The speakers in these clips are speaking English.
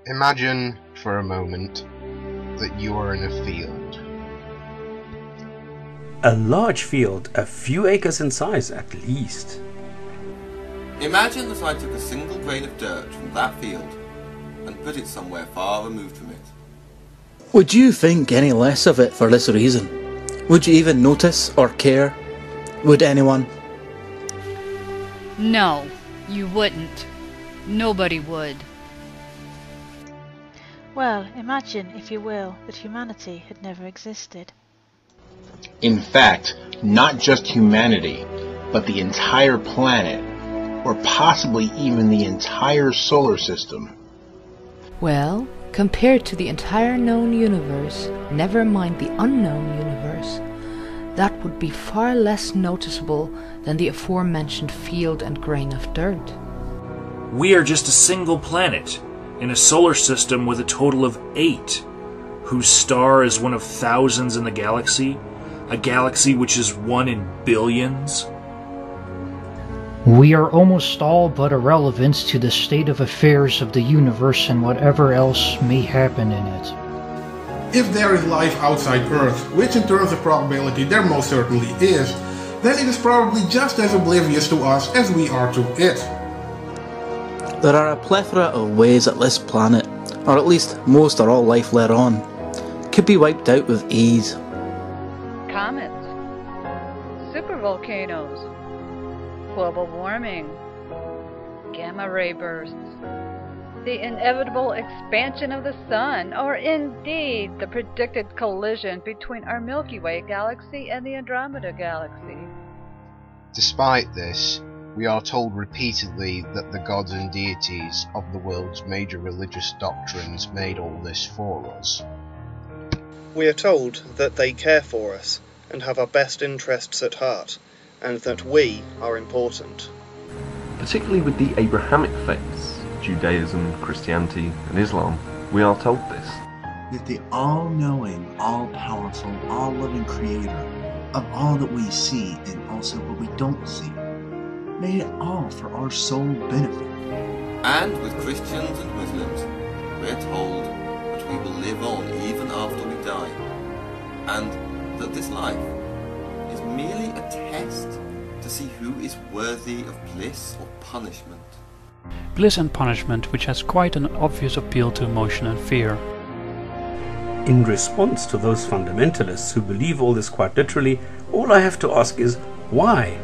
Imagine, for a moment, that you are in a field. A large field, a few acres in size at least. Imagine that I took a single grain of dirt from that field and put it somewhere far removed from it. Would you think any less of it for this reason? Would you even notice or care? Would anyone? No, you wouldn't. Nobody would. Well, imagine, if you will, that humanity had never existed. In fact, not just humanity, but the entire planet, or possibly even the entire solar system. Well, compared to the entire known universe, never mind the unknown universe, that would be far less noticeable than the aforementioned field and grain of dirt. We are just a single planet, in a solar system with a total of 8, whose star is one of thousands in the galaxy, a galaxy which is 1 in billions. We are almost all but irrelevant to the state of affairs of the universe and whatever else may happen in it. If there is life outside Earth, which in terms of probability there most certainly is, then it is probably just as oblivious to us as we are to it. There are a plethora of ways that this planet, or at least most or all life led on, could be wiped out with ease. Comets, supervolcanoes, global warming, gamma ray bursts, the inevitable expansion of the sun, or indeed the predicted collision between our Milky Way galaxy and the Andromeda galaxy. Despite this, we are told repeatedly that the gods and deities of the world's major religious doctrines made all this for us. We are told that they care for us and have our best interests at heart, and that we are important. Particularly with the Abrahamic faiths, Judaism, Christianity and Islam, we are told this. That the all-knowing, all-powerful, all-loving Creator of all that we see and also what we don't see made it all for our sole benefit. And with Christians and Muslims, we are told that we will live on even after we die, and that this life is merely a test to see who is worthy of bliss or punishment. Bliss and punishment, which has quite an obvious appeal to emotion and fear. In response to those fundamentalists who believe all this quite literally, all I have to ask is, why?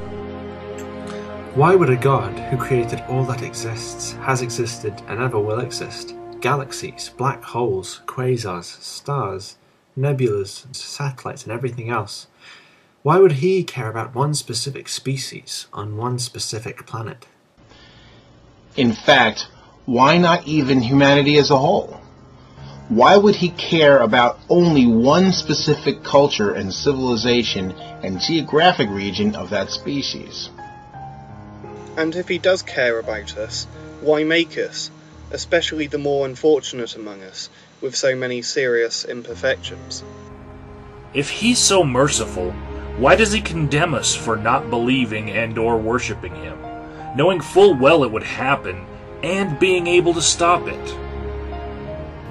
Why would a God who created all that exists, has existed, and ever will exist, galaxies, black holes, quasars, stars, nebulas, satellites, and everything else, why would he care about one specific species on one specific planet? In fact, why not even humanity as a whole? Why would he care about only one specific culture and civilization and geographic region of that species? And if he does care about us, why make us, especially the more unfortunate among us, with so many serious imperfections? If he's so merciful, why does he condemn us for not believing and or worshipping him, knowing full well it would happen, and being able to stop it?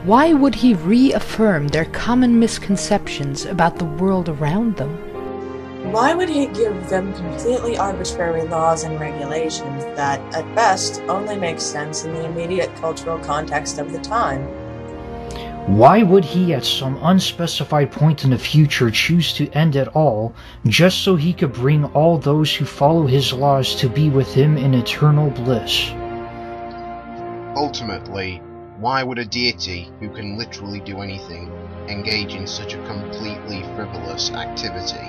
Why would he reaffirm their common misconceptions about the world around them? Why would he give them completely arbitrary laws and regulations that, at best, only make sense in the immediate cultural context of the time? Why would he at some unspecified point in the future choose to end it all, just so he could bring all those who follow his laws to be with him in eternal bliss? Ultimately, why would a deity who can literally do anything engage in such a completely frivolous activity?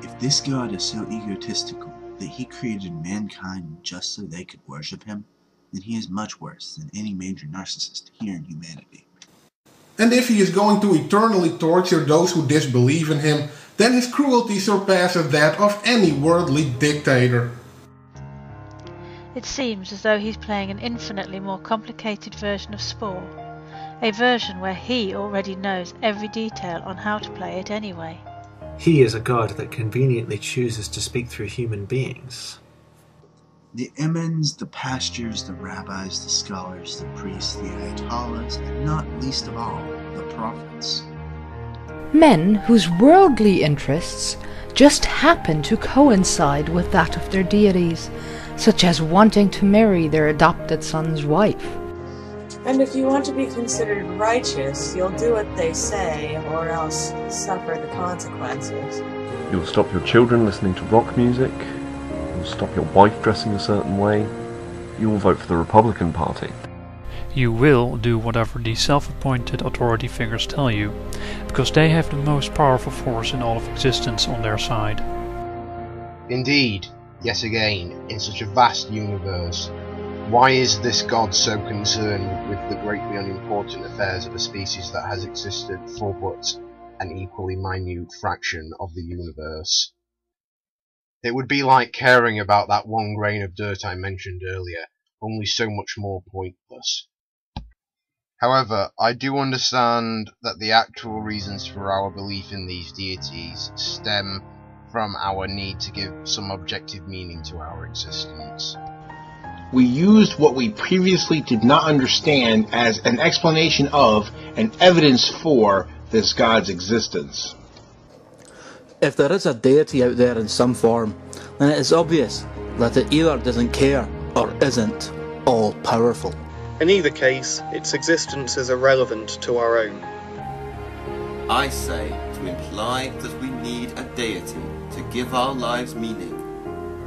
If this God is so egotistical that he created mankind just so they could worship him, then he is much worse than any major narcissist here in humanity. And if he is going to eternally torture those who disbelieve in him, then his cruelty surpasses that of any worldly dictator. It seems as though he's playing an infinitely more complicated version of Spore, a version where he already knows every detail on how to play it anyway. He is a God that conveniently chooses to speak through human beings. The imams, the pastors, the rabbis, the scholars, the priests, the ayatollahs, and not least of all, the prophets. Men whose worldly interests just happen to coincide with that of their deities, such as wanting to marry their adopted son's wife. And if you want to be considered righteous, you'll do what they say, or else suffer the consequences. You'll stop your children listening to rock music. You'll stop your wife dressing a certain way. You'll vote for the Republican Party. You will do whatever the self-appointed authority figures tell you, because they have the most powerful force in all of existence on their side. Indeed, yet again, in such a vast universe, why is this God so concerned with the greatly unimportant affairs of a species that has existed for but an equally minute fraction of the universe? It would be like caring about that one grain of dirt I mentioned earlier, only so much more pointless. However, I do understand that the actual reasons for our belief in these deities stem from our need to give some objective meaning to our existence. We used what we previously did not understand as an explanation of and evidence for this God's existence. If there is a deity out there in some form, then it is obvious that it either doesn't care or isn't all-powerful. In either case, its existence is irrelevant to our own. I say to imply that we need a deity to give our lives meaning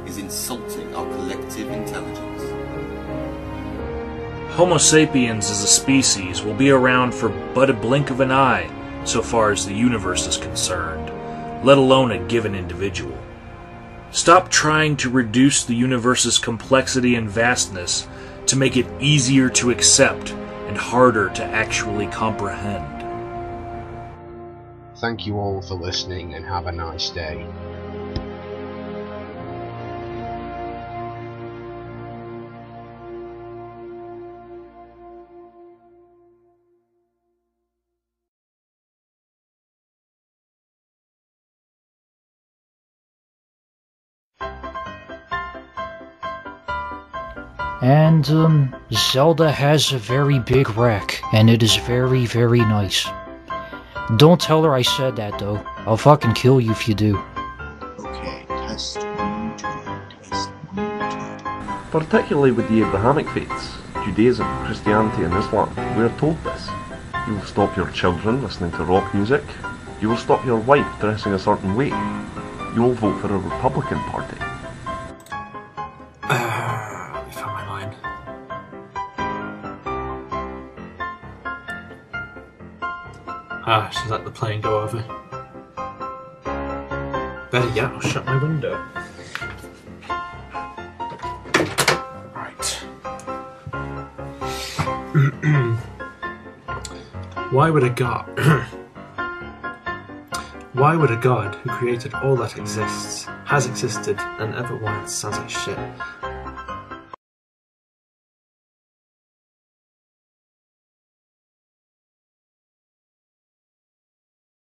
is insulting our collective intelligence. Homo sapiens as a species will be around for but a blink of an eye so far as the universe is concerned, let alone a given individual. Stop trying to reduce the universe's complexity and vastness to make it easier to accept and harder to actually comprehend. Thank you all for listening and have a nice day. And, Zelda has a very big rack, and it is very, very nice. Don't tell her I said that, though. I'll fucking kill you if you do. Okay, test 1, 2, test 1, 2. Particularly with the Abrahamic faiths, Judaism, Christianity and Islam, we are told this. You will stop your children listening to rock music. You will stop your wife dressing a certain way. You will vote for a Republican Party. Should let the plane go over. Better yet, I'll shut my window. Right. Why would a god who created all that exists, has existed, and ever once sounds like shit.